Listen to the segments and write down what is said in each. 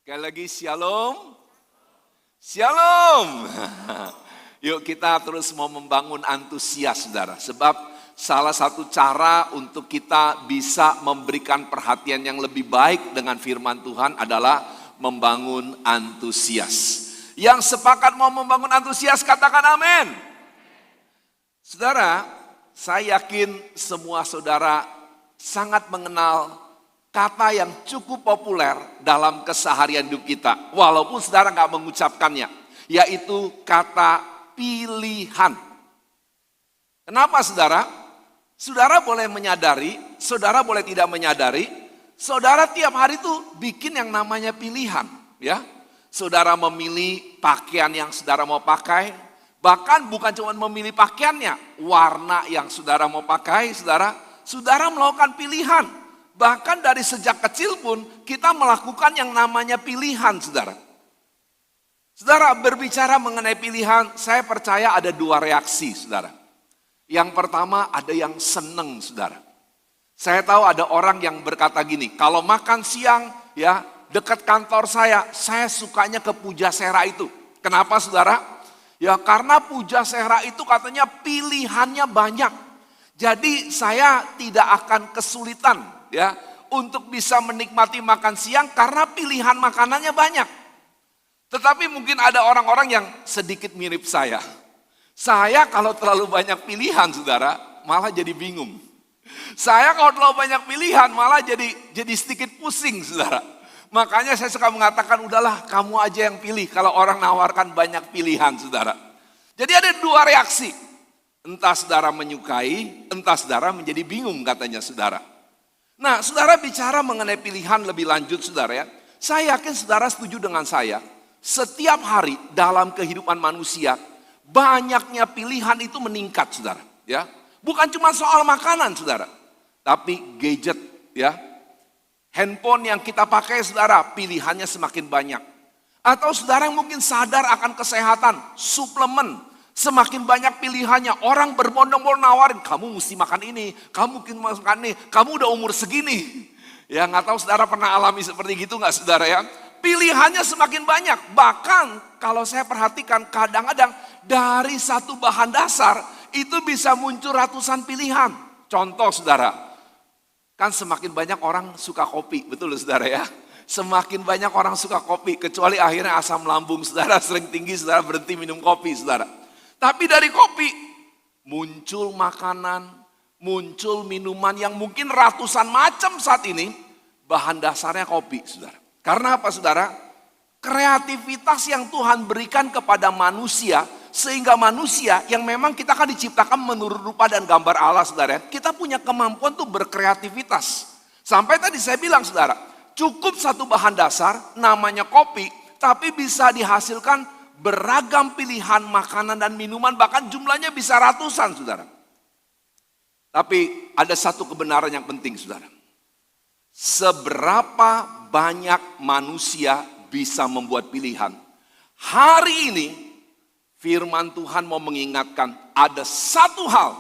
Sekali lagi shalom. Shalom. Yuk kita terus mau membangun antusias saudara. Sebab salah satu cara untuk kita bisa memberikan perhatian yang lebih baik dengan firman Tuhan adalah membangun antusias. Yang sepakat mau membangun antusias katakan amin. Saudara, saya yakin semua saudara sangat mengenal kata yang cukup populer dalam keseharian hidup kita. Walaupun saudara nggak mengucapkannya. Yaitu kata pilihan. Kenapa saudara? Saudara boleh menyadari, saudara boleh tidak menyadari. Saudara tiap hari tuh bikin yang namanya pilihan. Ya, saudara memilih pakaian yang saudara mau pakai. Bahkan bukan cuma memilih pakaiannya. Warna yang saudara mau pakai, saudara melakukan pilihan. Bahkan dari sejak kecil pun kita melakukan yang namanya pilihan, saudara. Saudara, berbicara mengenai pilihan, saya percaya ada dua reaksi, saudara. Yang pertama ada yang seneng, saudara. Saya tahu ada orang yang berkata gini, kalau makan siang ya dekat kantor saya sukanya ke Pujasera itu. Kenapa, saudara? Ya karena Pujasera itu katanya pilihannya banyak. Jadi saya tidak akan kesulitan ya untuk bisa menikmati makan siang karena pilihan makanannya banyak. Tetapi mungkin ada orang-orang yang sedikit mirip saya. Saya kalau terlalu banyak pilihan saudara malah jadi bingung. Saya kalau terlalu banyak pilihan malah jadi sedikit pusing saudara. Makanya saya suka mengatakan udahlah kamu aja yang pilih kalau orang nawarkan banyak pilihan saudara. Jadi ada dua reaksi. Entah saudara menyukai, entah saudara menjadi bingung katanya saudara. Nah, saudara bicara mengenai pilihan lebih lanjut saudara ya. Saya yakin saudara setuju dengan saya. Setiap hari dalam kehidupan manusia, banyaknya pilihan itu meningkat saudara. Ya, bukan cuma soal makanan saudara. Tapi gadget ya. Handphone yang kita pakai saudara, pilihannya semakin banyak. Atau saudara yang mungkin sadar akan kesehatan, suplemen. Semakin banyak pilihannya, orang berbondong-bondong nawarin, kamu mesti makan ini, kamu mungkin makan ini, kamu udah umur segini. Ya nggak tahu saudara pernah alami seperti gitu nggak saudara ya? Pilihannya semakin banyak, bahkan kalau saya perhatikan kadang-kadang dari satu bahan dasar itu bisa muncul ratusan pilihan. Contoh saudara, kan semakin banyak orang suka kopi, betul saudara ya? Semakin banyak orang suka kopi, kecuali akhirnya asam lambung saudara sering tinggi, saudara berhenti minum kopi saudara. Tapi dari kopi muncul makanan, muncul minuman yang mungkin ratusan macam saat ini, bahan dasarnya kopi, saudara. Karena apa, saudara? Kreativitas yang Tuhan berikan kepada manusia, sehingga manusia yang memang kita kan diciptakan menurut rupa dan gambar Allah, saudara. Kita punya kemampuan tuh berkreativitas. Sampai tadi saya bilang, saudara, cukup satu bahan dasar, namanya kopi, tapi bisa dihasilkan beragam pilihan makanan dan minuman, bahkan jumlahnya bisa ratusan, saudara. Tapi ada satu kebenaran yang penting, saudara. Seberapa banyak manusia bisa membuat pilihan? Hari ini, firman Tuhan mau mengingatkan ada satu hal,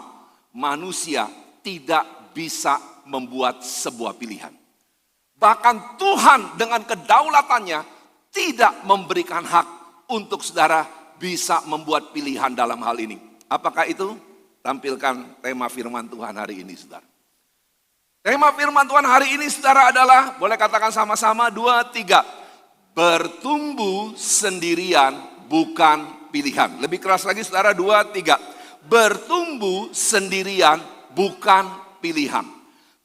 manusia tidak bisa membuat sebuah pilihan. Bahkan Tuhan dengan kedaulatannya tidak memberikan hak untuk saudara bisa membuat pilihan dalam hal ini. Apakah itu? Tampilkan tema firman Tuhan hari ini, saudara. Tema firman Tuhan hari ini, saudara, adalah, boleh katakan sama-sama, 2, 3. Bertumbuh sendirian bukan pilihan. Lebih keras lagi, saudara, 2, 3. Bertumbuh sendirian bukan pilihan.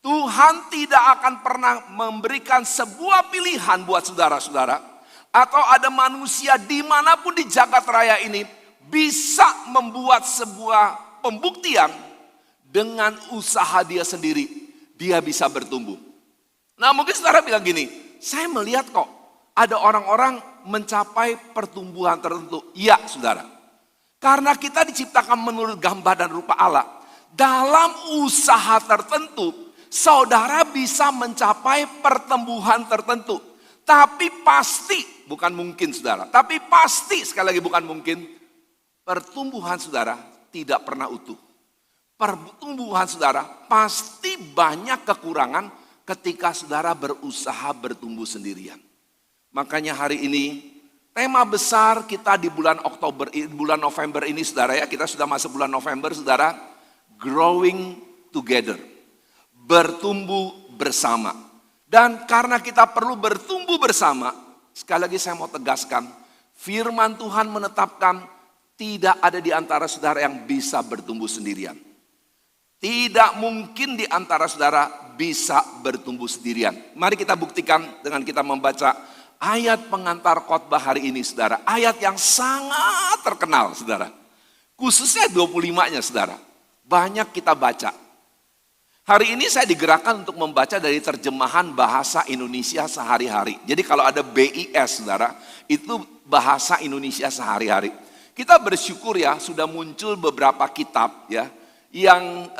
Tuhan tidak akan pernah memberikan sebuah pilihan buat saudara-saudara. Atau ada manusia dimanapun di jagat raya ini bisa membuat sebuah pembuktian dengan usaha dia sendiri. Dia bisa bertumbuh. Nah mungkin saudara bilang gini, saya melihat kok ada orang-orang mencapai pertumbuhan tertentu. Iya saudara, karena kita diciptakan menurut gambar dan rupa Allah. Dalam usaha tertentu, saudara bisa mencapai pertumbuhan tertentu. Tapi pasti, bukan mungkin saudara, tapi pasti, sekali lagi bukan mungkin, pertumbuhan saudara tidak pernah utuh. Pertumbuhan saudara pasti banyak kekurangan ketika saudara berusaha bertumbuh sendirian. Makanya hari ini tema besar kita di bulan bulan November ini saudara ya, kita sudah masuk bulan November saudara, growing together, bertumbuh bersama. Dan karena kita perlu bertumbuh bersama, sekali lagi saya mau tegaskan, firman Tuhan menetapkan tidak ada di antara saudara yang bisa bertumbuh sendirian. Tidak mungkin di antara saudara bisa bertumbuh sendirian. Mari kita buktikan dengan kita membaca ayat pengantar khotbah hari ini saudara. Ayat yang sangat terkenal saudara. Khususnya 25-nya saudara. Banyak kita baca. Hari ini saya digerakkan untuk membaca dari terjemahan bahasa Indonesia sehari-hari. Jadi kalau ada BIS saudara, itu bahasa Indonesia sehari-hari. Kita bersyukur ya sudah muncul beberapa kitab ya yang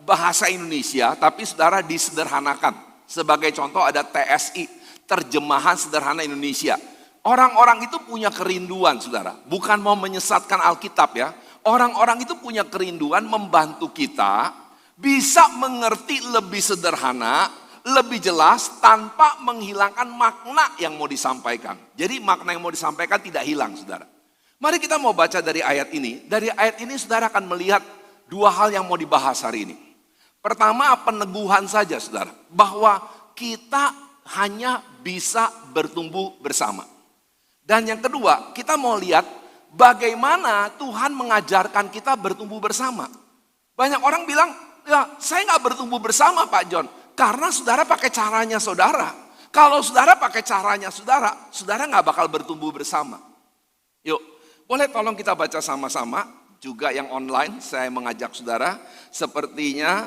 bahasa Indonesia tapi saudara disederhanakan. Sebagai contoh ada TSI, terjemahan sederhana Indonesia. Orang-orang itu punya kerinduan saudara, bukan mau menyesatkan Alkitab ya. Orang-orang itu punya kerinduan membantu kita bisa mengerti lebih sederhana, lebih jelas tanpa menghilangkan makna yang mau disampaikan. Jadi makna yang mau disampaikan tidak hilang saudara. Mari kita mau baca dari ayat ini. Dari ayat ini saudara akan melihat dua hal yang mau dibahas hari ini. Pertama peneguhan saja saudara, bahwa kita hanya bisa bertumbuh bersama. Dan yang kedua kita mau lihat bagaimana Tuhan mengajarkan kita bertumbuh bersama. Banyak orang bilang, ya saya gak bertumbuh bersama Pak John, karena saudara pakai caranya saudara. Kalau saudara pakai caranya saudara, saudara gak bakal bertumbuh bersama. Yuk. Boleh tolong kita baca sama-sama, juga yang online saya mengajak saudara, sepertinya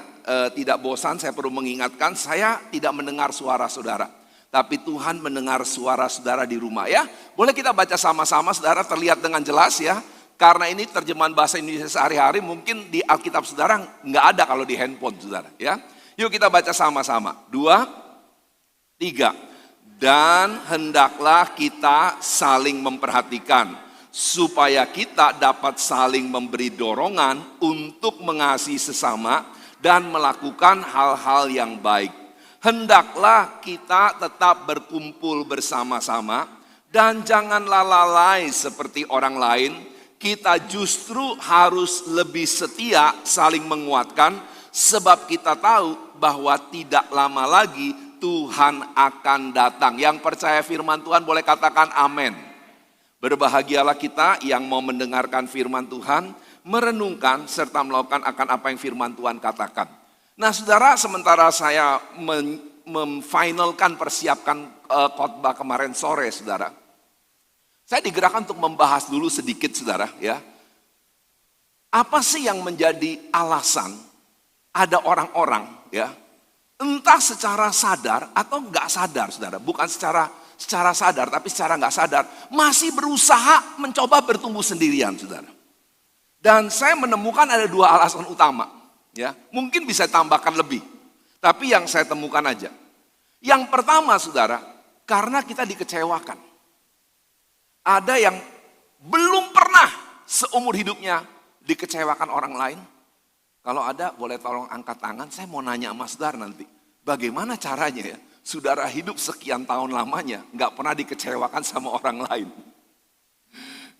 tidak bosan saya perlu mengingatkan, saya tidak mendengar suara saudara. Tapi Tuhan mendengar suara saudara di rumah ya. Boleh kita baca sama-sama saudara, terlihat dengan jelas ya. Karena ini terjemahan bahasa Indonesia sehari-hari, mungkin di Alkitab saudara nggak ada kalau di handphone saudara ya. Yuk kita baca sama-sama, 2, 3. Dan hendaklah kita saling memperhatikan, supaya kita dapat saling memberi dorongan untuk mengasihi sesama dan melakukan hal-hal yang baik. Hendaklah kita tetap berkumpul bersama-sama dan janganlah lalai seperti orang lain. Kita justru harus lebih setia saling menguatkan sebab kita tahu bahwa tidak lama lagi Tuhan akan datang. Yang percaya firman Tuhan boleh katakan amin. Berbahagialah kita yang mau mendengarkan firman Tuhan, merenungkan serta melakukan akan apa yang firman Tuhan katakan. Nah saudara, sementara saya memfinalkan persiapkan khotbah kemarin sore saudara. Saya digerakkan untuk membahas dulu sedikit saudara ya. Apa sih yang menjadi alasan ada orang-orang ya, entah secara sadar atau enggak sadar saudara, bukan secara sadar tapi secara enggak sadar masih berusaha mencoba bertumbuh sendirian saudara. Dan saya menemukan ada dua alasan utama ya, mungkin bisa tambahkan lebih. Tapi yang saya temukan aja. Yang pertama saudara, karena kita dikecewakan. Ada yang belum pernah seumur hidupnya dikecewakan orang lain. Kalau ada boleh tolong angkat tangan, saya mau nanya sama saudara nanti. Bagaimana caranya ya? Saudara hidup sekian tahun lamanya, gak pernah dikecewakan sama orang lain.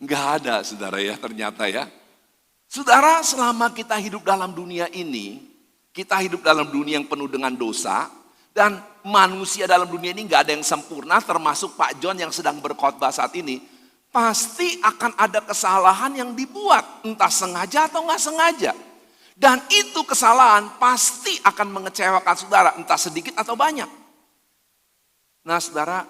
Gak ada saudara ya ternyata ya. Saudara selama kita hidup dalam dunia ini, kita hidup dalam dunia yang penuh dengan dosa. Dan manusia dalam dunia ini gak ada yang sempurna, termasuk Pak John yang sedang berkhotbah saat ini. Pasti akan ada kesalahan yang dibuat, entah sengaja atau gak sengaja. Dan itu kesalahan pasti akan mengecewakan saudara, entah sedikit atau banyak. Nah saudara,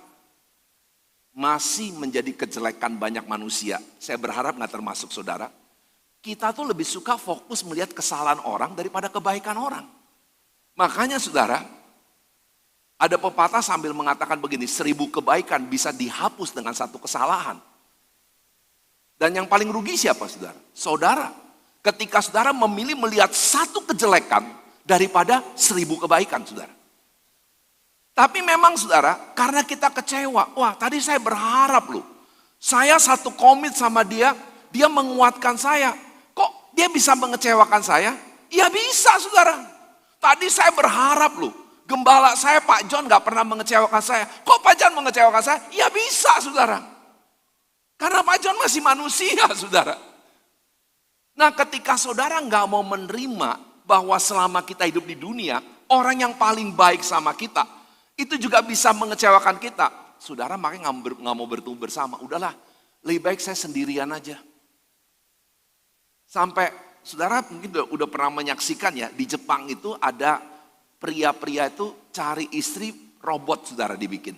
masih menjadi kejelekan banyak manusia. Saya berharap gak termasuk saudara. Kita tuh lebih suka fokus melihat kesalahan orang daripada kebaikan orang. Makanya saudara, ada pepatah sambil mengatakan begini, 1000 kebaikan bisa dihapus dengan satu kesalahan. Dan yang paling rugi siapa saudara? Saudara. Ketika saudara memilih melihat satu kejelekan daripada 1000 kebaikan saudara. Tapi memang saudara, karena kita kecewa, wah tadi saya berharap loh. Saya satu komit sama dia, dia menguatkan saya. Kok dia bisa mengecewakan saya? Ya bisa saudara. Tadi saya berharap loh, Gembala saya Pak John gak pernah mengecewakan saya. Kok Pak John mengecewakan saya? Ya bisa saudara. Karena Pak John masih manusia saudara. Nah ketika saudara gak mau menerima bahwa selama kita hidup di dunia, orang yang paling baik sama kita, itu juga bisa mengecewakan kita. Saudara makanya gak mau bertumbuh bersama. Udahlah, lebih baik saya sendirian aja. Sampai saudara mungkin udah pernah menyaksikan ya, di Jepang itu ada pria-pria itu cari istri robot saudara dibikin.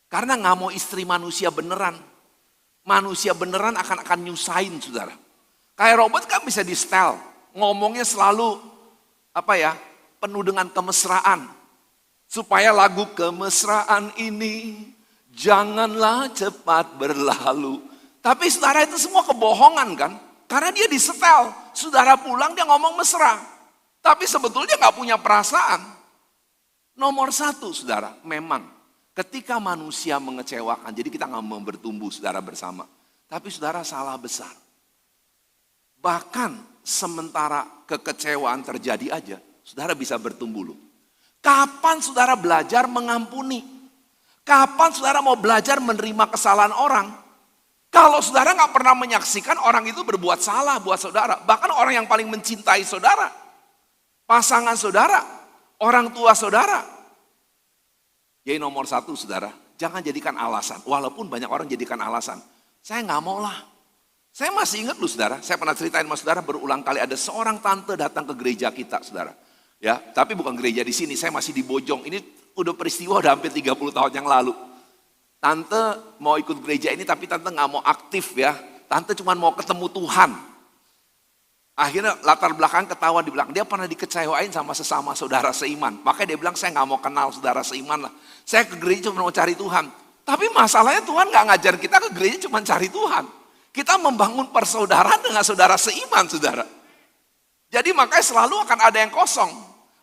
Karena gak mau istri manusia beneran. Manusia beneran akan nyusahin saudara. Kayak robot kan bisa di setel. Ngomongnya selalu penuh dengan kemesraan. Supaya lagu kemesraan ini janganlah cepat berlalu. Tapi saudara itu semua kebohongan kan. Karena dia disetel. Saudara pulang dia ngomong mesra. Tapi sebetulnya gak punya perasaan. Nomor satu saudara, memang ketika manusia mengecewakan, jadi kita gak mau bertumbuh saudara bersama. Tapi saudara salah besar. Bahkan sementara kekecewaan terjadi aja, saudara bisa bertumbuh loh. Kapan saudara belajar mengampuni? Kapan saudara mau belajar menerima kesalahan orang? Kalau saudara gak pernah menyaksikan orang itu berbuat salah buat saudara. Bahkan orang yang paling mencintai saudara. Pasangan saudara, orang tua saudara. Jadi nomor satu saudara, jangan jadikan alasan. Walaupun banyak orang jadikan alasan. Saya gak mau lah. Saya masih ingat loh saudara, saya pernah ceritain sama saudara berulang kali ada seorang tante datang ke gereja kita saudara. Ya, tapi bukan gereja di sini, saya masih di Bojong. Ini udah peristiwa udah hampir 30 tahun yang lalu. Tante mau ikut gereja ini tapi tante gak mau aktif ya. Tante cuma mau ketemu Tuhan. Akhirnya latar belakang ketawa di belakang. Dia pernah dikecewain sama sesama saudara seiman. Makanya dia bilang saya gak mau kenal saudara seiman lah. Saya ke gereja cuma mau cari Tuhan. Tapi masalahnya Tuhan gak ngajar kita ke gereja cuma cari Tuhan. Kita membangun persaudaraan dengan saudara seiman saudara. Jadi makanya selalu akan ada yang kosong.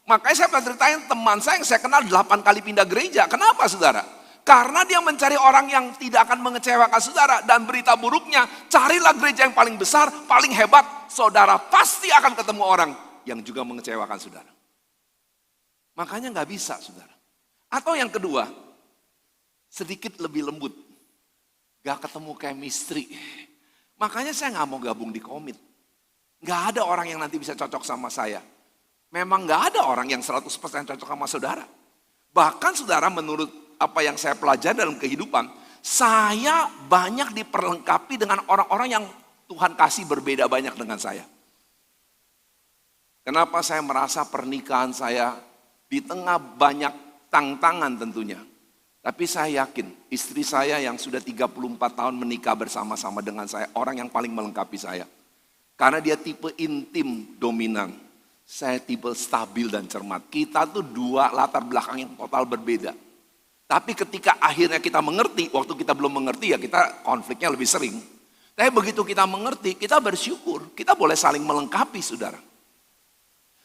Makanya saya pernah ceritain teman saya yang saya kenal 8 kali pindah gereja. Kenapa saudara? Karena dia mencari orang yang tidak akan mengecewakan saudara. Dan berita buruknya, carilah gereja yang paling besar, paling hebat. Saudara pasti akan ketemu orang yang juga mengecewakan saudara. Makanya gak bisa saudara. Atau yang kedua, sedikit lebih lembut. Gak ketemu chemistry. Makanya saya gak mau gabung di komit. Gak ada orang yang nanti bisa cocok sama saya. Memang gak ada orang yang 100% cocok sama saudara. Bahkan saudara menurut apa yang saya pelajari dalam kehidupan, saya banyak diperlengkapi dengan orang-orang yang Tuhan kasih berbeda banyak dengan saya. Kenapa saya merasa pernikahan saya di tengah banyak tantangan tentunya. Tapi saya yakin istri saya yang sudah 34 tahun menikah bersama-sama dengan saya, orang yang paling melengkapi saya. Karena dia tipe intim dominan, saya tipe stabil dan cermat. Kita tuh dua latar belakang yang total berbeda. Tapi ketika akhirnya kita mengerti, waktu kita belum mengerti ya kita konfliknya lebih sering. Tapi begitu kita mengerti, kita bersyukur, kita boleh saling melengkapi saudara.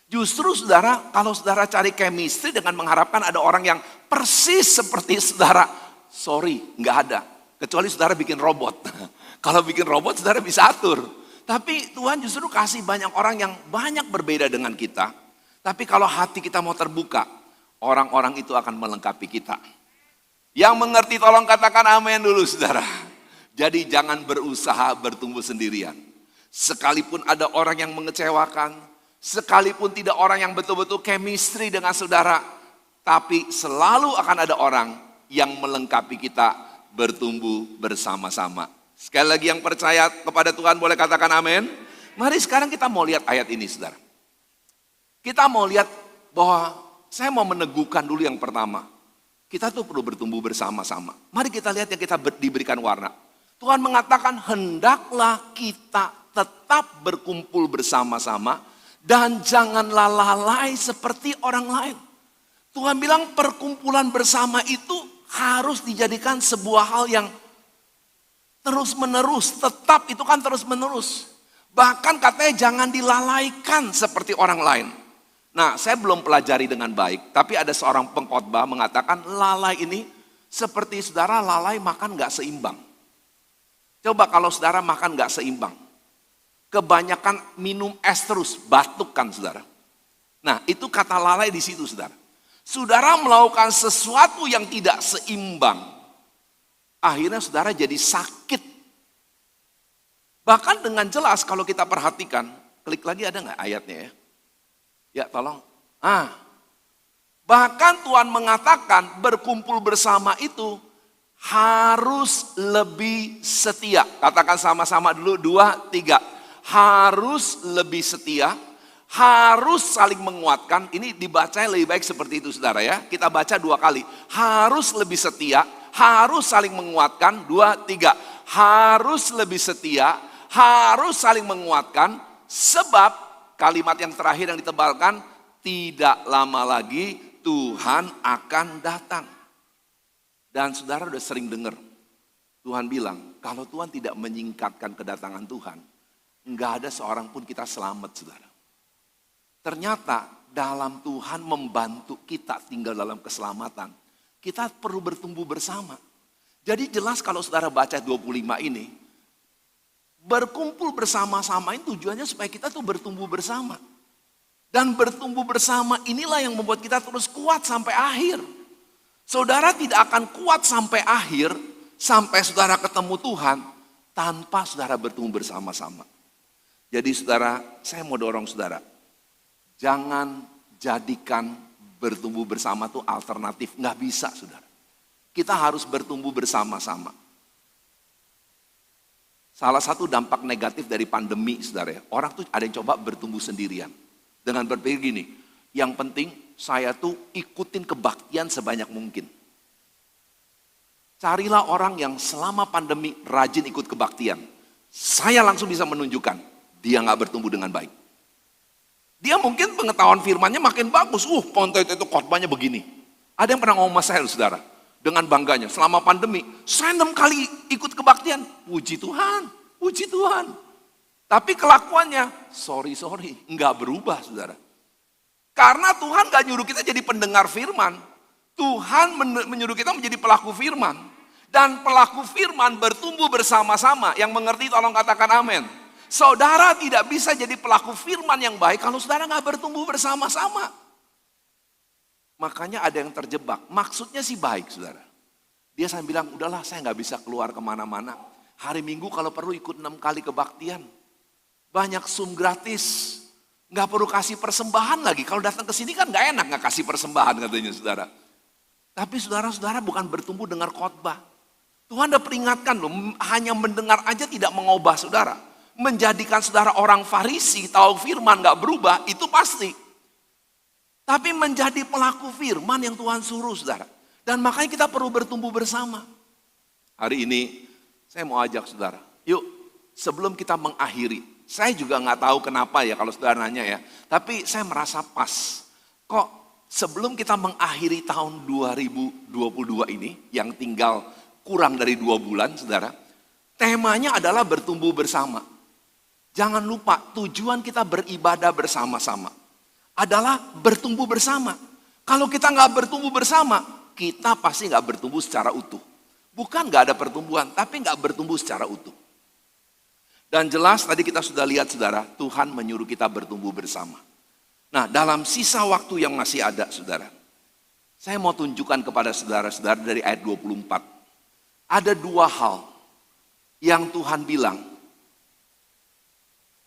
Justru saudara, kalau saudara cari chemistry dengan mengharapkan ada orang yang persis seperti saudara, sorry, nggak ada. Kecuali saudara bikin robot. Kalau bikin robot saudara bisa atur. Tapi Tuhan justru kasih banyak orang yang banyak berbeda dengan kita. Tapi kalau hati kita mau terbuka, orang-orang itu akan melengkapi kita. Yang mengerti tolong katakan amin dulu saudara. Jadi jangan berusaha bertumbuh sendirian. Sekalipun ada orang yang mengecewakan, sekalipun tidak orang yang betul-betul chemistry dengan saudara, tapi selalu akan ada orang yang melengkapi kita bertumbuh bersama-sama. Sekali lagi yang percaya kepada Tuhan boleh katakan amin. Mari sekarang kita mau lihat ayat ini saudara. Kita mau lihat bahwa saya mau meneguhkan dulu yang pertama. Kita tuh perlu bertumbuh bersama-sama. Mari kita lihat yang kita diberikan warna. Tuhan mengatakan hendaklah kita tetap berkumpul bersama-sama dan janganlah lalai seperti orang lain. Tuhan bilang perkumpulan bersama itu harus dijadikan sebuah hal yang terus menerus. Tetap itu kan terus menerus. Bahkan katanya jangan dilalaikan seperti orang lain. Nah, saya belum pelajari dengan baik, tapi ada seorang pengkhotbah mengatakan lalai ini seperti saudara lalai makan gak seimbang. Coba kalau saudara makan gak seimbang, kebanyakan minum es terus, batuk kan saudara. Nah, itu kata lalai di situ saudara. Saudara melakukan sesuatu yang tidak seimbang. Akhirnya saudara jadi sakit. Bahkan dengan jelas kalau kita perhatikan, klik lagi ada nggak ayatnya ya? Ya tolong. Bahkan Tuhan mengatakan berkumpul bersama itu harus lebih setia. Katakan sama-sama dulu, 2, 3. Harus lebih setia, harus saling menguatkan. Ini dibacanya lebih baik seperti itu saudara ya. Kita baca 2 kali. Harus lebih setia, harus saling menguatkan. 2, 3. Harus lebih setia, harus saling menguatkan. Sebab kalimat yang terakhir yang ditebalkan, tidak lama lagi Tuhan akan datang. Dan saudara udah sering dengar Tuhan bilang, kalau Tuhan tidak menyingkatkan kedatangan Tuhan, enggak ada seorang pun kita selamat saudara. Ternyata dalam Tuhan membantu kita tinggal dalam keselamatan, kita perlu bertumbuh bersama. Jadi jelas kalau saudara baca 25 ini, berkumpul bersama-sama ini tujuannya supaya kita tuh bertumbuh bersama. Dan bertumbuh bersama inilah yang membuat kita terus kuat sampai akhir. Saudara tidak akan kuat sampai akhir, sampai saudara ketemu Tuhan, tanpa saudara bertumbuh bersama-sama. Jadi saudara, saya mau dorong saudara, jangan jadikan bertumbuh bersama itu alternatif, nggak bisa saudara. Kita harus bertumbuh bersama-sama. Salah satu dampak negatif dari pandemi saudara ya, orang tuh ada yang coba bertumbuh sendirian. Dengan berpikir gini, yang penting saya tuh ikutin kebaktian sebanyak mungkin. Carilah orang yang selama pandemi rajin ikut kebaktian. Saya langsung bisa menunjukkan dia gak bertumbuh dengan baik. Dia mungkin pengetahuan firmannya makin bagus. Ponto itu khotbahnya begini. Ada yang pernah ngomong sama saya saudara, dengan bangganya, selama pandemi, saya 6 kali ikut kebaktian. Puji Tuhan, puji Tuhan. Tapi kelakuannya, sorry, enggak berubah saudara. Karena Tuhan gak nyuruh kita jadi pendengar firman. Tuhan menyuruh kita menjadi pelaku firman. Dan pelaku firman bertumbuh bersama-sama. Yang mengerti tolong katakan amin. Saudara tidak bisa jadi pelaku firman yang baik kalau saudara gak bertumbuh bersama-sama. Makanya ada yang terjebak. Maksudnya sih baik saudara. Dia sambil bilang, udahlah saya gak bisa keluar kemana-mana. Hari Minggu kalau perlu ikut 6 kali kebaktian. Banyak Zoom gratis, nggak perlu kasih persembahan lagi. Kalau datang ke sini kan nggak enak nggak kasih persembahan katanya saudara. Tapi saudara-saudara bukan bertumbuh dengar khotbah. Tuhan udah peringatkan loh, hanya mendengar aja tidak mengubah saudara. Menjadikan saudara orang Farisi, tahu firman nggak berubah, itu pasti. Tapi menjadi pelaku firman yang Tuhan suruh saudara. Dan makanya kita perlu bertumbuh bersama. Hari ini saya mau ajak saudara, yuk sebelum kita mengakhiri. Saya juga nggak tahu kenapa ya kalau saudara nanya ya. Tapi saya merasa pas. Kok sebelum kita mengakhiri tahun 2022 ini, yang tinggal kurang dari 2 bulan saudara. Temanya adalah bertumbuh bersama. Jangan lupa tujuan kita beribadah bersama-sama. Adalah bertumbuh bersama. Kalau kita nggak bertumbuh bersama, kita pasti nggak bertumbuh secara utuh. Bukan nggak ada pertumbuhan, tapi nggak bertumbuh secara utuh. Dan jelas tadi kita sudah lihat saudara, Tuhan menyuruh kita bertumbuh bersama. Nah dalam sisa waktu yang masih ada saudara, saya mau tunjukkan kepada saudara-saudara dari ayat 24. Ada 2 hal yang Tuhan bilang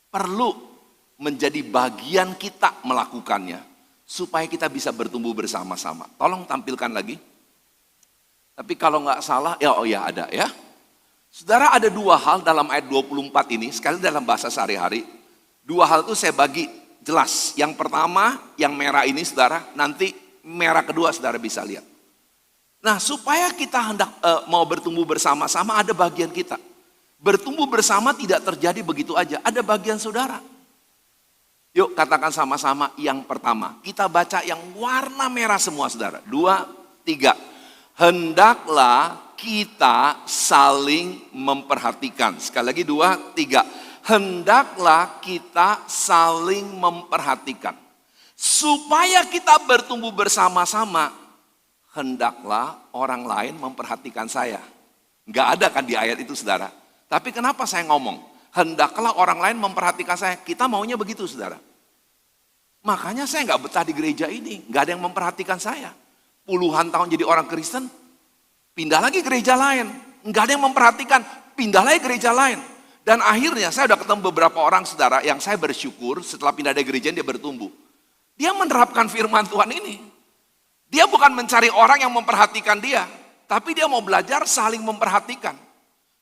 perlu menjadi bagian kita melakukannya supaya kita bisa bertumbuh bersama-sama. Tolong tampilkan lagi. Tapi kalau nggak salah, ya ada ya. Saudara ada 2 hal dalam ayat 24 ini, sekali dalam bahasa sehari-hari. 2 hal itu saya bagi jelas. Yang pertama, yang merah ini saudara, nanti merah kedua saudara bisa lihat. Nah supaya kita hendak mau bertumbuh bersama-sama ada bagian kita. Bertumbuh bersama tidak terjadi begitu aja, ada bagian saudara. Yuk katakan sama-sama yang pertama. Kita baca yang warna merah semua saudara. 2, 3. Hendaklah kita saling memperhatikan. Sekali lagi 2, 3. Hendaklah kita saling memperhatikan. Supaya kita bertumbuh bersama-sama, hendaklah orang lain memperhatikan saya. Enggak ada kan di ayat itu saudara. Tapi kenapa saya ngomong? Hendaklah orang lain memperhatikan saya. Kita maunya begitu saudara. Makanya saya nggak betah di gereja ini, nggak ada yang memperhatikan saya. Puluhan tahun jadi orang Kristen, pindah lagi gereja lain, nggak ada yang memperhatikan, pindah lagi gereja lain. Dan akhirnya saya udah ketemu beberapa orang saudara yang saya bersyukur setelah pindah dari gereja dia bertumbuh. Dia menerapkan firman Tuhan ini. Dia bukan mencari orang yang memperhatikan dia, tapi dia mau belajar saling memperhatikan.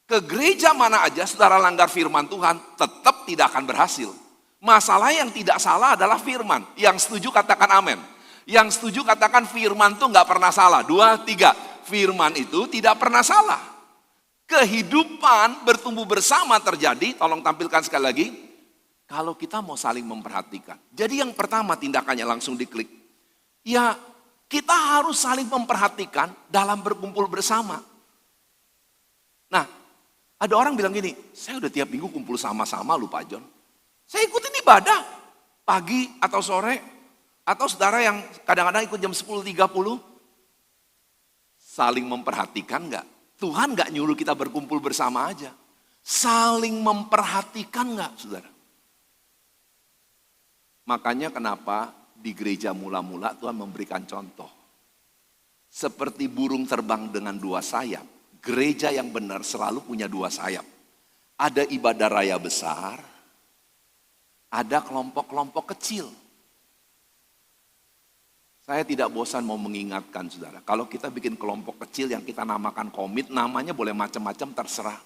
Ke gereja mana aja saudara langgar firman Tuhan, tetap tidak akan berhasil. Masalah yang tidak salah adalah firman. Yang setuju katakan amin. Yang setuju katakan firman itu nggak pernah salah. 2, 3. Firman itu tidak pernah salah. Kehidupan bertumbuh bersama terjadi, tolong tampilkan sekali lagi. Kalau kita mau saling memperhatikan. Jadi yang pertama tindakannya langsung diklik. Ya kita harus saling memperhatikan dalam berkumpul bersama. Nah ada orang bilang gini, saya udah tiap minggu kumpul sama-sama loh Pak John. Saya ikutin ibadah pagi atau sore. Atau saudara yang kadang-kadang ikut jam 10.30. Saling memperhatikan enggak? Tuhan enggak nyuruh kita berkumpul bersama aja. Saling memperhatikan enggak saudara? Makanya kenapa di gereja mula-mula Tuhan memberikan contoh. Seperti burung terbang dengan 2 sayap. Gereja yang benar selalu punya 2 sayap. Ada ibadah raya besar, ada kelompok-kelompok kecil. Saya tidak bosan mau mengingatkan saudara. Kalau kita bikin kelompok kecil yang kita namakan komit, namanya boleh macam-macam terserah.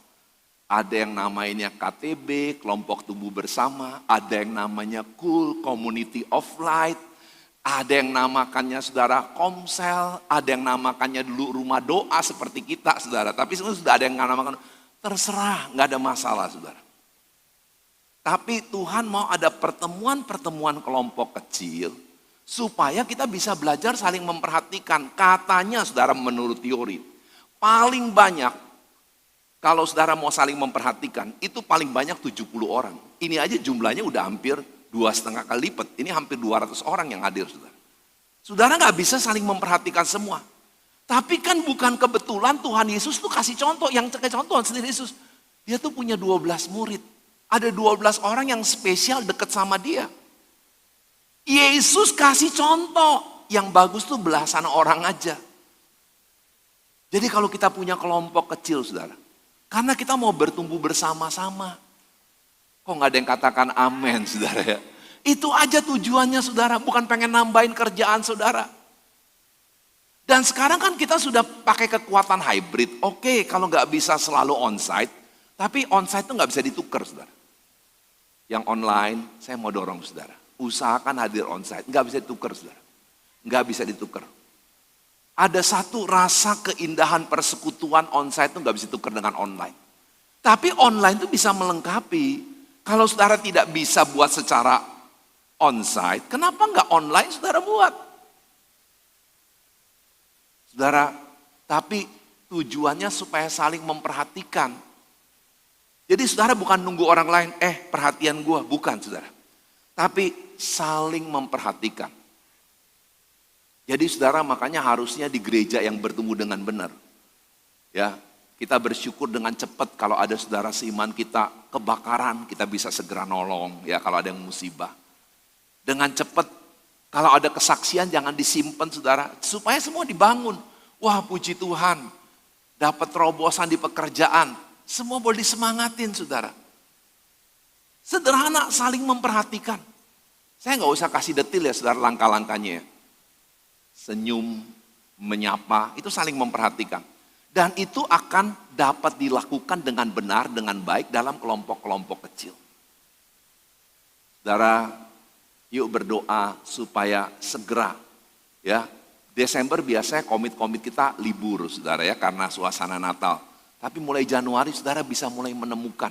Ada yang namanya KTB, kelompok tumbuh bersama. Ada yang namanya Cool, Community of Light. Ada yang namakannya saudara Komsel. Ada yang namakannya dulu rumah doa seperti kita saudara. Tapi sebenarnya sudah ada yang namakan, terserah, nggak ada masalah saudara. Tapi Tuhan mau ada pertemuan-pertemuan kelompok kecil. Supaya kita bisa belajar saling memperhatikan. Katanya saudara menurut teori. Paling banyak kalau saudara mau saling memperhatikan. Itu paling banyak 70 orang. Ini aja jumlahnya udah hampir 2,5 kali lipat. Ini hampir 200 orang yang hadir saudara. Saudara gak bisa saling memperhatikan semua. Tapi kan bukan kebetulan Tuhan Yesus tuh kasih contoh. Yang contoh sendiri Yesus. Dia tuh punya 12 murid. Ada 12 orang yang spesial dekat sama dia. Yesus kasih contoh, yang bagus tuh belasan orang aja. Jadi kalau kita punya kelompok kecil saudara, karena kita mau bertumbuh bersama-sama. Kok gak ada yang katakan amin saudara ya. Itu aja tujuannya saudara, bukan pengen nambahin kerjaan saudara. Dan sekarang kan kita sudah pakai kekuatan hybrid. Oke, kalau gak bisa selalu onsite, tapi onsite tuh gak bisa ditukar saudara. Yang online, saya mau dorong saudara. Usahakan hadir onsite, nggak bisa ditukar saudara. Nggak bisa ditukar. Ada satu rasa keindahan persekutuan onsite itu nggak bisa ditukar dengan online. Tapi online itu bisa melengkapi. Kalau saudara tidak bisa buat secara onsite, kenapa nggak online saudara buat? Saudara, tapi tujuannya supaya saling memperhatikan. Jadi saudara bukan nunggu orang lain, perhatian gue, bukan saudara. Tapi saling memperhatikan. Jadi saudara makanya harusnya di gereja yang bertumbuh dengan benar. Ya, kita bersyukur dengan cepat kalau ada saudara seiman kita kebakaran, kita bisa segera nolong ya kalau ada yang musibah. Dengan cepat kalau ada kesaksian jangan disimpan saudara, supaya semua dibangun. Wah puji Tuhan, dapat terobosan di pekerjaan, semua boleh disemangatin saudara. Sederhana, saling memperhatikan. Saya nggak usah kasih detail ya saudara langkah-langkahnya. Senyum, menyapa, itu saling memperhatikan. Dan itu akan dapat dilakukan dengan benar, dengan baik dalam kelompok-kelompok kecil. Saudara, yuk berdoa supaya segera ya. Desember biasanya komit-komit kita libur saudara ya karena suasana Natal. Tapi mulai Januari saudara bisa mulai menemukan.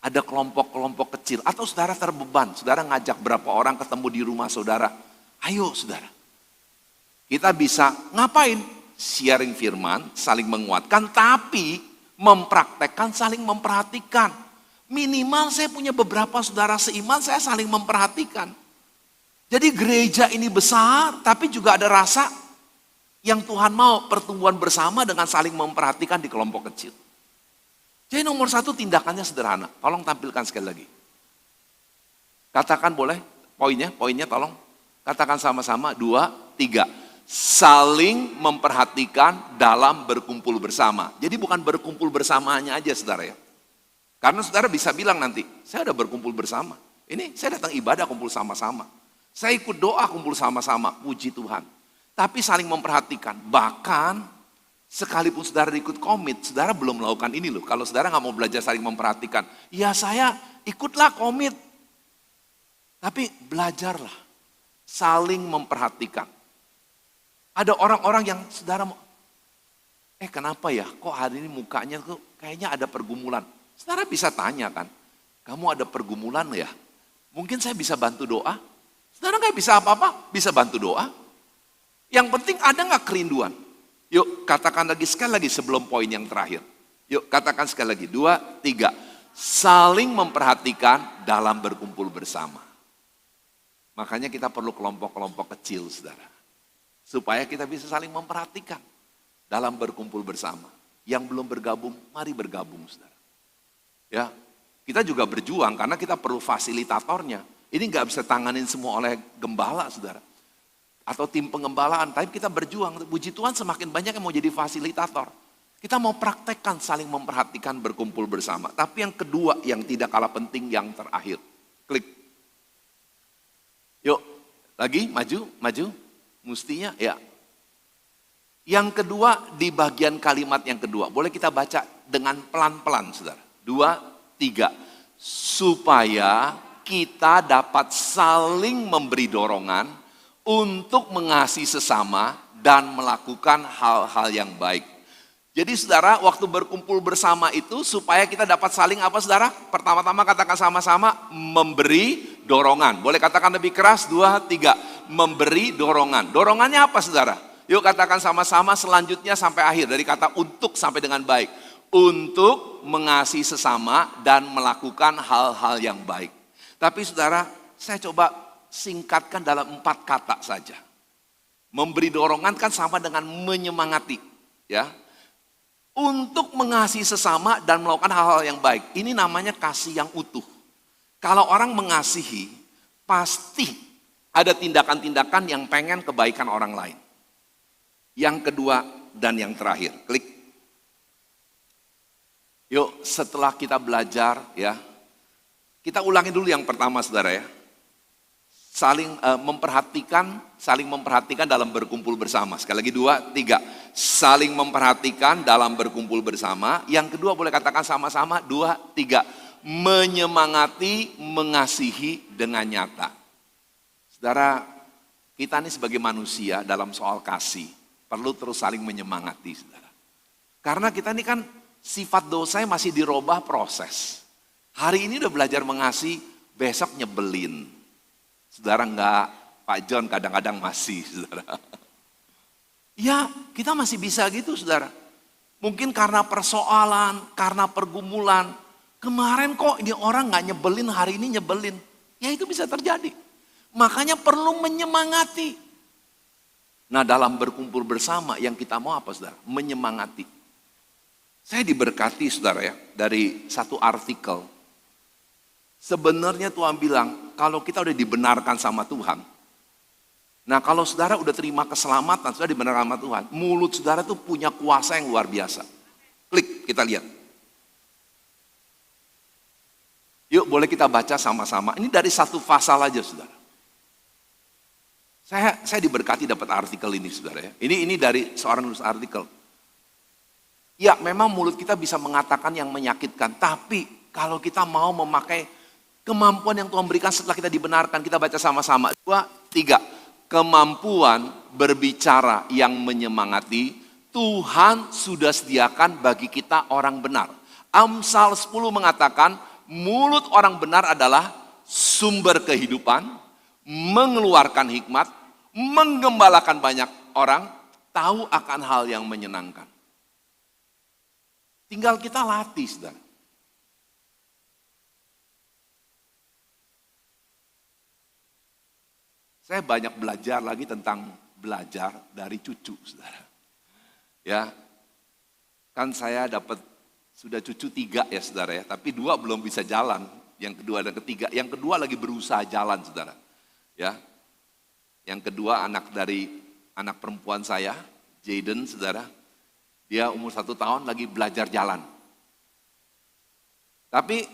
Ada kelompok-kelompok kecil atau saudara terbeban, saudara ngajak berapa orang ketemu di rumah saudara. Ayo saudara, kita bisa ngapain? Sharing firman, saling menguatkan, tapi mempraktekkan saling memperhatikan. Minimal saya punya beberapa saudara seiman, saya saling memperhatikan. Jadi gereja ini besar, tapi juga ada rasa yang Tuhan mau pertumbuhan bersama dengan saling memperhatikan di kelompok kecil. Jadi nomor 1 tindakannya sederhana. Tolong tampilkan sekali lagi. Katakan boleh, Poinnya tolong. Katakan sama-sama, 2, 3. Saling memperhatikan dalam berkumpul bersama. Jadi bukan berkumpul bersamanya aja saudara ya. Karena saudara bisa bilang nanti, saya udah berkumpul bersama. Ini saya datang ibadah kumpul sama-sama. Saya ikut doa kumpul sama-sama, puji Tuhan. Tapi saling memperhatikan. Bahkan sekalipun saudara ikut komit, saudara belum melakukan ini loh. Kalau saudara nggak mau belajar saling memperhatikan, ya saya ikutlah komit. Tapi belajarlah saling memperhatikan. Ada orang-orang yang saudara, kenapa ya kok hari ini mukanya tuh kayaknya ada pergumulan. Saudara bisa tanya kan, kamu ada pergumulan ya? Mungkin saya bisa bantu doa. Saudara nggak bisa apa-apa, bisa bantu doa. Yang penting ada nggak kerinduan? Yuk katakan sekali lagi sebelum poin yang terakhir. Yuk katakan sekali lagi, 2, 3. Saling memperhatikan dalam berkumpul bersama. Makanya kita perlu kelompok-kelompok kecil saudara. Supaya kita bisa saling memperhatikan dalam berkumpul bersama. Yang belum bergabung, mari bergabung saudara. Ya, kita juga berjuang karena kita perlu fasilitatornya. Ini nggak bisa tanganin semua oleh gembala saudara. Atau tim pengembalaan, tapi kita berjuang. Puji Tuhan semakin banyak yang mau jadi fasilitator. Kita mau praktekkan saling memperhatikan berkumpul bersama. Tapi yang kedua yang tidak kalah penting yang terakhir. Klik. Yuk, lagi maju. Mestinya ya. Yang kedua di bagian kalimat yang kedua. Boleh kita baca dengan pelan-pelan saudara. 2, 3. Supaya kita dapat saling memberi dorongan untuk mengasihi sesama dan melakukan hal-hal yang baik. Jadi saudara waktu berkumpul bersama itu supaya kita dapat saling apa saudara? Pertama-tama katakan sama-sama memberi dorongan. Boleh katakan lebih keras, 2, 3. Memberi dorongan. Dorongannya apa saudara? Yuk katakan sama-sama selanjutnya sampai akhir. Dari kata untuk sampai dengan baik. Untuk mengasihi sesama dan melakukan hal-hal yang baik. Tapi saudara, saya coba singkatkan dalam 4 kata saja. Memberi dorongan kan sama dengan menyemangati. Ya. Untuk mengasihi sesama dan melakukan hal-hal yang baik. Ini namanya kasih yang utuh. Kalau orang mengasihi, pasti ada tindakan-tindakan yang pengen kebaikan orang lain. Yang kedua dan yang terakhir, klik. Yuk setelah kita belajar ya, kita ulangi dulu yang pertama saudara ya. Saling memperhatikan dalam berkumpul bersama. Sekali lagi 2, 3. Saling memperhatikan dalam berkumpul bersama. Yang kedua boleh katakan sama-sama, 2, 3. Menyemangati, mengasihi dengan nyata. Saudara, kita ini sebagai manusia dalam soal kasih, perlu terus saling menyemangati saudara. Karena kita ini kan sifat dosanya masih dirubah proses. Hari ini udah belajar mengasihi, besok nyebelin. Saudara enggak, Pak John kadang-kadang masih saudara. Ya kita masih bisa gitu saudara. Mungkin karena persoalan, karena pergumulan. Kemarin kok ini orang gak nyebelin, hari ini nyebelin. Ya itu bisa terjadi. Makanya perlu menyemangati. Nah dalam berkumpul bersama yang kita mau apa saudara? Menyemangati. Saya diberkati saudara ya dari satu artikel. Sebenarnya Tuhan bilang kalau kita udah dibenarkan sama Tuhan. Nah kalau saudara udah terima keselamatan, sudah dibenarkan sama Tuhan. Mulut saudara tuh punya kuasa yang luar biasa. Klik kita lihat. Yuk boleh kita baca sama-sama. Ini dari satu pasal aja saudara. Saya diberkati dapat artikel ini saudara ya. Ini dari seorang nulis artikel. Ya memang mulut kita bisa mengatakan yang menyakitkan. Tapi kalau kita mau memakai kemampuan yang Tuhan berikan setelah kita dibenarkan. Kita baca sama-sama. 2, 3. Kemampuan berbicara yang menyemangati. Tuhan sudah sediakan bagi kita orang benar. Amsal 10 mengatakan mulut orang benar adalah sumber kehidupan. Mengeluarkan hikmat, menggembalakan banyak orang, tahu akan hal yang menyenangkan. Tinggal kita latih, saudara. Saya banyak belajar lagi tentang belajar dari cucu, saudara. Ya, kan saya dapat sudah cucu 3 ya, saudara ya. Tapi 2 belum bisa jalan, yang kedua dan ketiga. Yang kedua lagi berusaha jalan, saudara. Ya. Yang kedua anak perempuan saya, Jaden, saudara. Dia umur 1 tahun lagi belajar jalan. Tapi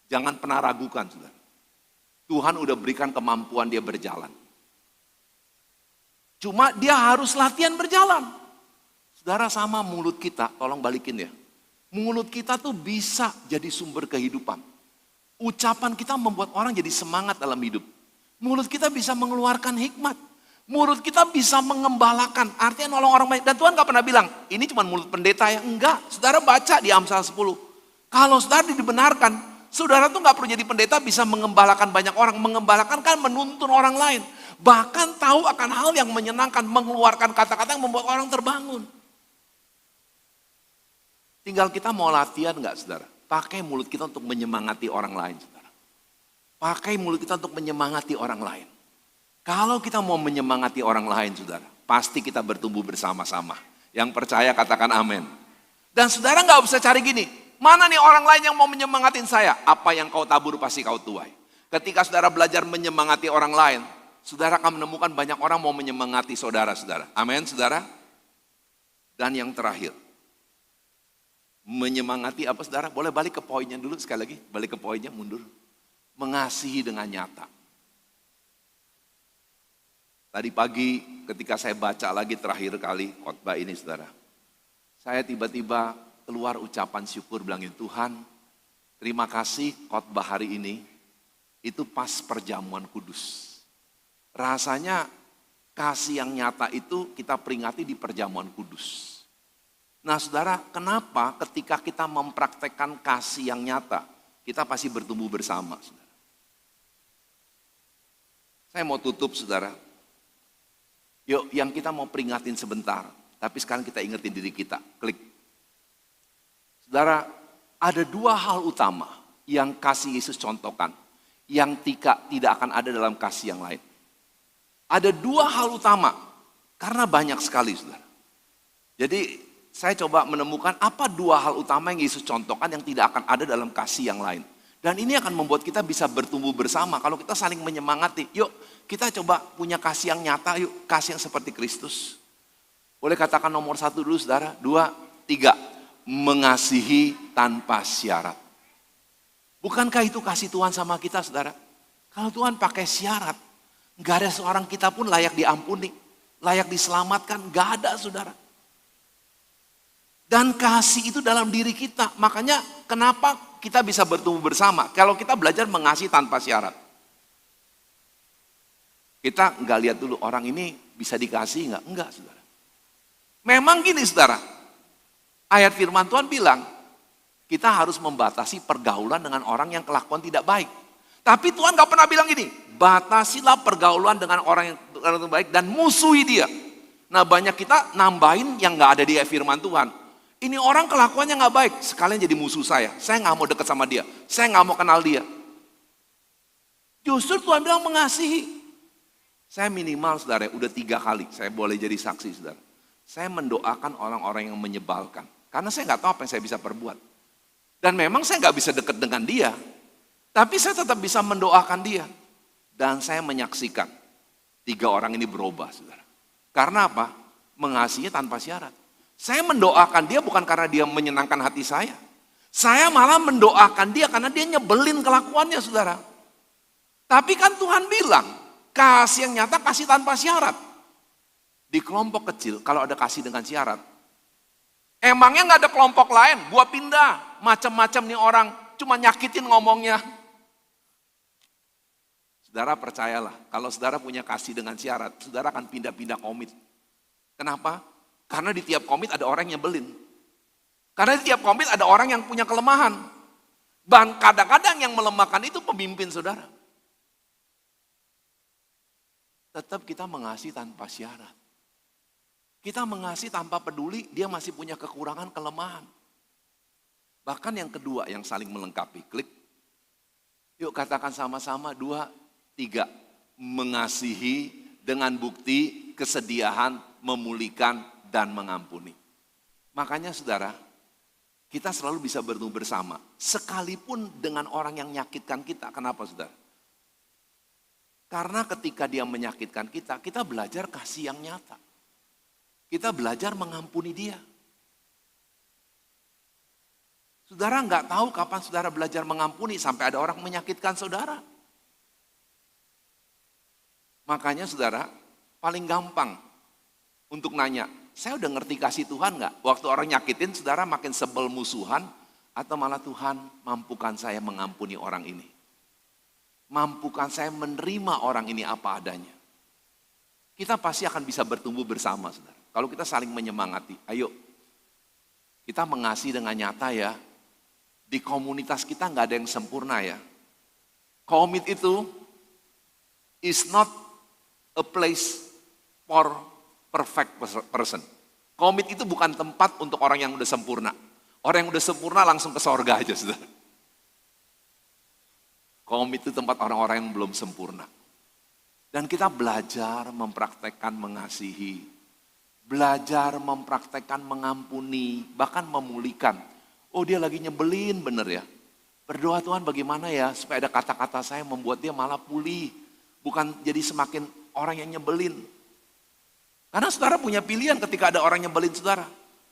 jangan pernah ragukan, saudara. Tuhan udah berikan kemampuan dia berjalan. Cuma dia harus latihan berjalan. Saudara, sama mulut kita, tolong balikin ya. Mulut kita tuh bisa jadi sumber kehidupan. Ucapan kita membuat orang jadi semangat dalam hidup. Mulut kita bisa mengeluarkan hikmat. Mulut kita bisa mengembalakan, artinya nolong orang banyak. Dan Tuhan gak pernah bilang, ini cuma mulut pendeta ya. Enggak, saudara baca di Amsal 10. Kalau saudara dibenarkan, saudara tuh gak perlu jadi pendeta bisa mengembalakan banyak orang. Mengembalakan kan menuntun orang lain. Bahkan tahu akan hal yang menyenangkan, mengeluarkan kata-kata yang membuat orang terbangun. Tinggal kita mau latihan gak, saudara? Pakai mulut kita untuk menyemangati orang lain, saudara. Pakai mulut kita untuk menyemangati orang lain. Kalau kita mau menyemangati orang lain, saudara, pasti kita bertumbuh bersama-sama. Yang percaya katakan amin. Dan saudara gak usah cari gini, mana nih orang lain yang mau menyemangatin saya? Apa yang kau tabur pasti kau tuai. Ketika saudara belajar menyemangati orang lain, saudara akan menemukan banyak orang mau menyemangati saudara-saudara. Amin, saudara. Dan yang terakhir, menyemangati apa, saudara? Boleh balik ke poinnya dulu sekali lagi, balik ke poinnya, mundur. Mengasihi dengan nyata. Tadi pagi ketika saya baca lagi terakhir kali khotbah ini, saudara. Saya tiba-tiba keluar ucapan syukur, bilangin, Tuhan, terima kasih khotbah hari ini, itu pas perjamuan kudus. Rasanya kasih yang nyata itu kita peringati di perjamuan kudus. Nah saudara, kenapa ketika kita mempraktekkan kasih yang nyata, kita pasti bertumbuh bersama, saudara. Saya mau tutup, saudara. Yuk, yang kita mau peringatin sebentar, tapi sekarang kita ingetin diri kita, klik. Saudara, ada 2 hal utama yang kasih Yesus contohkan, yang tidak akan ada dalam kasih yang lain. Ada 2 hal utama, karena banyak sekali, saudara. Jadi, saya coba menemukan apa 2 hal utama yang Yesus contohkan yang tidak akan ada dalam kasih yang lain. Dan ini akan membuat kita bisa bertumbuh bersama. Kalau kita saling menyemangati, yuk kita coba punya kasih yang nyata, yuk kasih yang seperti Kristus. Boleh katakan nomor 1 dulu, saudara. 2, 3, mengasihi tanpa syarat. Bukankah itu kasih Tuhan sama kita, saudara? Kalau Tuhan pakai syarat, gak ada seorang kita pun layak diampuni, layak diselamatkan, gak ada, saudara. Dan kasih itu dalam diri kita. Makanya kenapa kita bisa bertumbuh bersama? Kalau kita belajar mengasihi tanpa syarat. Kita nggak lihat dulu orang ini bisa dikasih nggak? Enggak, saudara. Memang gini, saudara. Ayat firman Tuhan bilang, kita harus membatasi pergaulan dengan orang yang kelakuan tidak baik. Tapi Tuhan nggak pernah bilang gini, batasilah pergaulan dengan orang yang tidak baik dan musuhi dia. Nah banyak kita nambahin yang nggak ada di firman Tuhan. Ini orang kelakuannya nggak baik, sekalian jadi musuh saya nggak mau dekat sama dia, saya nggak mau kenal dia. Justru Tuhan bilang mengasihi. Saya minimal, saudara, udah 3 kali saya boleh jadi saksi, saudara. Saya mendoakan orang-orang yang menyebalkan, karena saya nggak tahu apa yang saya bisa perbuat. Dan memang saya nggak bisa dekat dengan dia, tapi saya tetap bisa mendoakan dia. Dan saya menyaksikan 3 orang ini berubah, saudara. Karena apa? Mengasihi tanpa syarat. Saya mendoakan dia bukan karena dia menyenangkan hati saya. Saya malah mendoakan dia karena dia nyebelin kelakuannya, saudara. Tapi kan Tuhan bilang, kasih yang nyata, kasih tanpa syarat. Di kelompok kecil, kalau ada kasih dengan syarat, emangnya nggak ada kelompok lain? Gua pindah, macam-macam nih orang, cuma nyakitin ngomongnya. Saudara percayalah, kalau saudara punya kasih dengan syarat, saudara akan pindah-pindah komit. Kenapa? Karena di tiap komit ada orang yang nyebelin. Karena di tiap komit ada orang yang punya kelemahan. Dan kadang-kadang yang melemahkan itu pemimpin, saudara. Tetap kita mengasihi tanpa syarat. Kita mengasihi tanpa peduli dia masih punya kekurangan, kelemahan. Bahkan yang kedua yang saling melengkapi. Klik. Yuk katakan sama-sama 2, 3. Mengasihi dengan bukti kesediaan memulihkan dan mengampuni. Makanya saudara, kita selalu bisa bertumbuh bersama. Sekalipun dengan orang yang menyakitkan kita. Kenapa, saudara? Karena ketika dia menyakitkan kita, kita belajar kasih yang nyata. Kita belajar mengampuni dia. Saudara nggak tahu kapan saudara belajar mengampuni sampai ada orang menyakitkan saudara. Makanya saudara, paling gampang untuk nanya, saya udah ngerti kasih Tuhan nggak? Waktu orang nyakitin, saudara makin sebel musuhan, atau malah Tuhan mampukan saya mengampuni orang ini. Mampukan saya menerima orang ini apa adanya. Kita pasti akan bisa bertumbuh bersama, saudara. Kalau kita saling menyemangati, ayo kita mengasihi dengan nyata ya. Di komunitas kita nggak ada yang sempurna ya. Komit itu is not a place for perfect person. Komit itu bukan tempat untuk orang yang udah sempurna. Orang yang udah sempurna langsung ke sorga aja, saudara. Komit itu tempat orang-orang yang belum sempurna. Dan kita belajar mempraktekkan mengasihi. Belajar mempraktekkan mengampuni, bahkan memulihkan. Oh dia lagi nyebelin bener ya. Berdoa Tuhan bagaimana ya supaya ada kata-kata saya membuat dia malah pulih. Bukan jadi semakin orang yang nyebelin. Karena saudara punya pilihan ketika ada orang nyebelin saudara.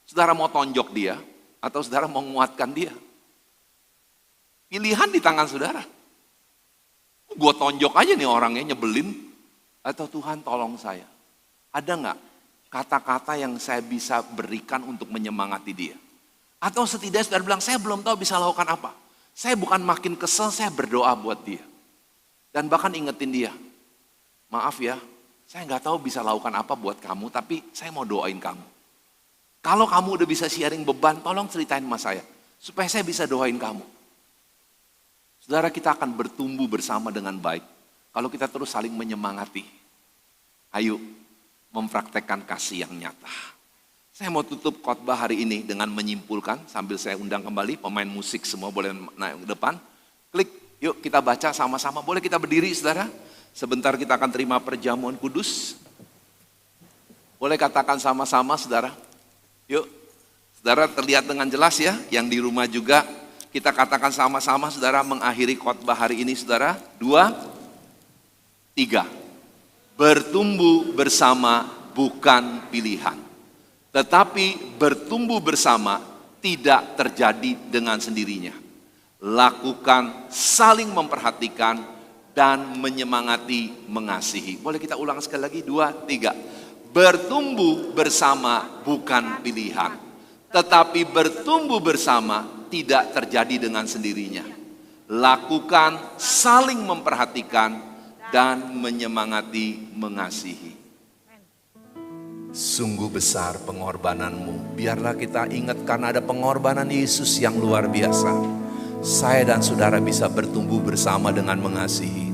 Saudara mau tonjok dia atau saudara mau menguatkan dia. Pilihan di tangan saudara. Gue tonjok aja nih orangnya nyebelin. Atau Tuhan tolong saya. Ada nggak kata-kata yang saya bisa berikan untuk menyemangati dia? Atau setidaknya saudara bilang, saya belum tahu bisa lakukan apa. Saya bukan makin kesel, saya berdoa buat dia. Dan bahkan ingetin dia. Maaf ya, saya nggak tahu bisa lakukan apa buat kamu, tapi saya mau doain kamu. Kalau kamu udah bisa sharing beban, tolong ceritain sama saya. Supaya saya bisa doain kamu. Saudara, kita akan bertumbuh bersama dengan baik. Kalau kita terus saling menyemangati. Ayo, mempraktekkan kasih yang nyata. Saya mau tutup khotbah hari ini dengan menyimpulkan. Sambil saya undang kembali pemain musik semua boleh naik ke depan. Klik, yuk kita baca sama-sama. Boleh kita berdiri saudara? Sebentar kita akan terima perjamuan kudus. Boleh katakan sama-sama saudara? Yuk, saudara terlihat dengan jelas ya. Yang di rumah juga kita katakan sama-sama saudara mengakhiri khotbah hari ini saudara. 2, 3. Bertumbuh bersama bukan pilihan. Tetapi bertumbuh bersama tidak terjadi dengan sendirinya. Lakukan saling memperhatikan dan menyemangati mengasihi. Boleh kita ulang sekali lagi 2, 3. Bertumbuh bersama bukan pilihan. Tetapi bertumbuh bersama tidak terjadi dengan sendirinya. Lakukan saling memperhatikan dan menyemangati mengasihi. Sungguh besar pengorbananmu. Biarlah kita ingat karena ada pengorbanan Yesus yang luar biasa. Saya dan saudara bisa bertumbuh bersama dengan mengasihi.